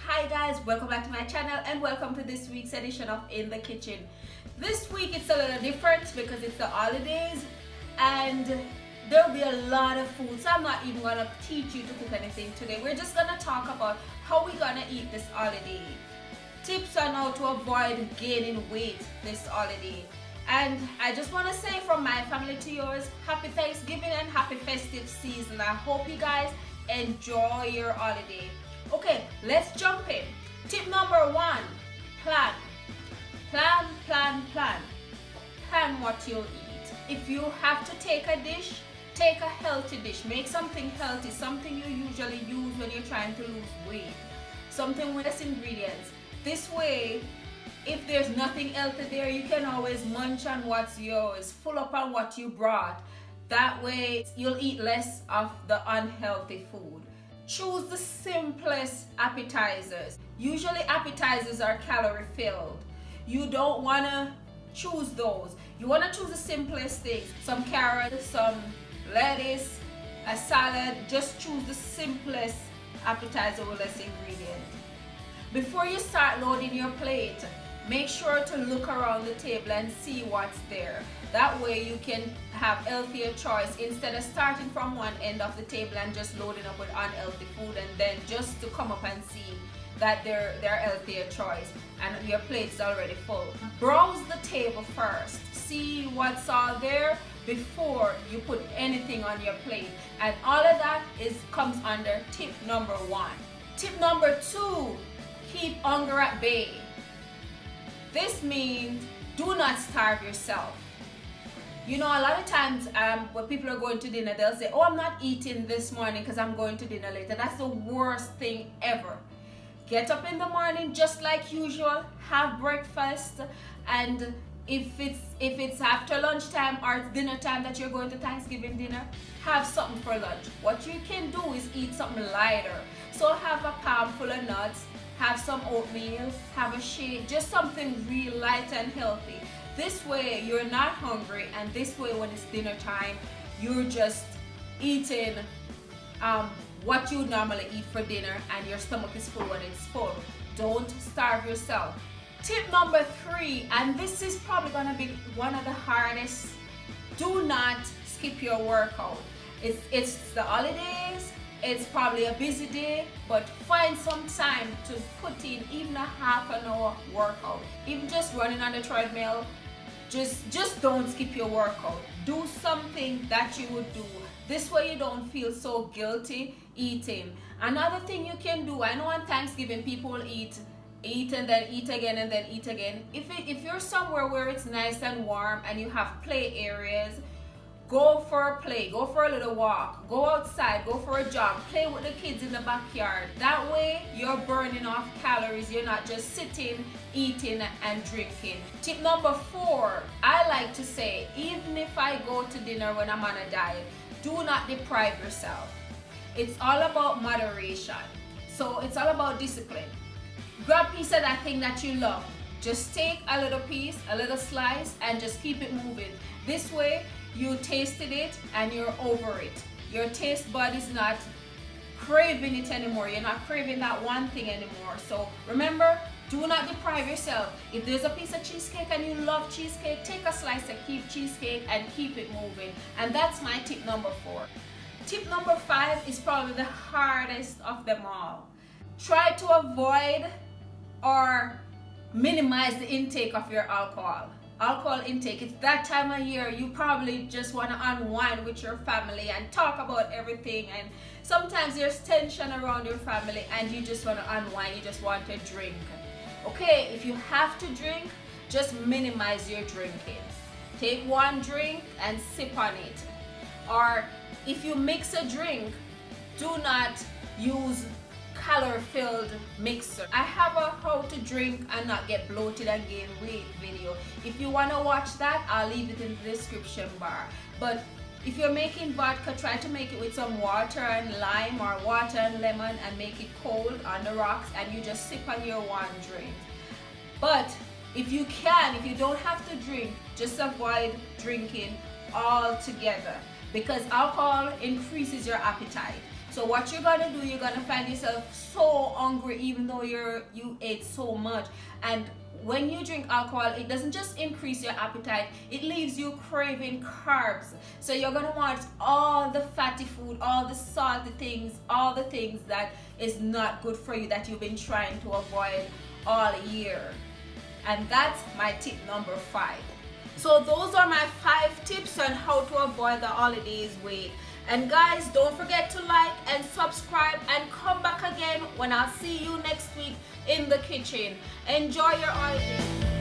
Hi guys, welcome back to my channel and welcome to this week's edition of In the Kitchen. This week it's a little different because it's the holidays and there'll be a lot of food, so I'm not even gonna teach you to cook anything today. We're just gonna talk about how we're gonna eat this holiday. Tips on how to avoid gaining weight this holiday. And I just want to say from my family to yours, happy Thanksgiving and happy festive season. I hope you guys enjoy your holiday. Okay, let's jump in. Tip number one, plan. Plan what you'll eat. If you have to take a dish, take a healthy dish. Make something healthy, something you usually use when you're trying to lose weight. Something with less ingredients. This way, if there's nothing healthy there, you can always munch on what's yours, full up on what you brought. That way, you'll eat less of the unhealthy food. Choose the simplest appetizers. Usually appetizers are calorie filled. You don't want to choose those. You want to choose the simplest things. Some carrots, some lettuce, a salad. Just choose the simplest appetizer with less ingredients. Before you start loading your plate, make sure to look around the table and see what's there. That way you can have healthier choice instead of starting from one end of the table and just loading up with unhealthy food and then just to come up and see that they're healthier choice and your plate's already full. Browse the table first. See what's all there before you put anything on your plate. And all of that comes under tip number one. Tip number two, keep hunger at bay. This means do not starve yourself. You know, a lot of times when people are going to dinner, they'll say, oh, I'm not eating this morning because I'm going to dinner later. That's the worst thing ever. Get up in the morning just like usual, have breakfast, and if it's after lunchtime or it's dinner time that you're going to Thanksgiving dinner, have something for lunch. What you can do is eat something lighter. So have a palm full of nuts, have some oatmeal, have a shake, just something real light and healthy. This way you're not hungry, and this way when it's dinner time, you're just eating what you normally eat for dinner and your stomach is full when it's full. Don't starve yourself. Tip number three, and this is probably gonna be one of the hardest, do not skip your workout. It's the holidays. It's probably a busy day, but find some time to put in even a half an hour workout. Even just running on the treadmill, just don't skip your workout. Do something that you would do. This way you don't feel so guilty eating. Another thing you can do, I know on Thanksgiving people will eat and then eat again and then eat again. If you're somewhere where it's nice and warm and you have play areas, go for a play, go for a little walk, go outside, go for a jog, play with the kids in the backyard. That way you're burning off calories. You're not just sitting, eating and drinking. Tip number four, I like to say, even if I go to dinner when I'm on a diet, do not deprive yourself. It's all about moderation. So it's all about discipline. Grab a piece of that thing that you love. Just take a little piece, a little slice, and just keep it moving. This way, you tasted it and you're over it. Your taste bud is not craving it anymore. You're not craving that one thing anymore. So remember, do not deprive yourself. If there's a piece of cheesecake and you love cheesecake, take a slice of cheesecake and keep it moving. And that's my tip number four. Tip number five is probably the hardest of them all. Try to avoid or minimize the intake of your alcohol intake. It's that time of year you probably just want to unwind with your family and talk about everything, and sometimes there's tension around your family and you just want to unwind, you just want to drink. Okay, if you have to drink, just minimize your drinking. Take one drink and sip on it. Or if you mix a drink, do not use calorie-filled mixer. I have a how to drink and not get bloated and gain weight video. If you want to watch that, I'll leave it in the description bar. But if you're making vodka, try to make it with some water and lime or water and lemon and make it cold on the rocks and you just sip on your one drink. But if you don't have to drink, just avoid drinking altogether because alcohol increases your appetite. So what you're gonna do, you're gonna find yourself so hungry even though you ate so much. And when you drink alcohol, it doesn't just increase your appetite, it leaves you craving carbs. So you're gonna want all the fatty food, all the salty things, all the things that is not good for you that you've been trying to avoid all year. And that's my tip number 5. So those are my 5 tips on how to avoid the holidays weight. And guys, don't forget to like and subscribe and come back again when I'll see you next week in the kitchen. Enjoy your holidays.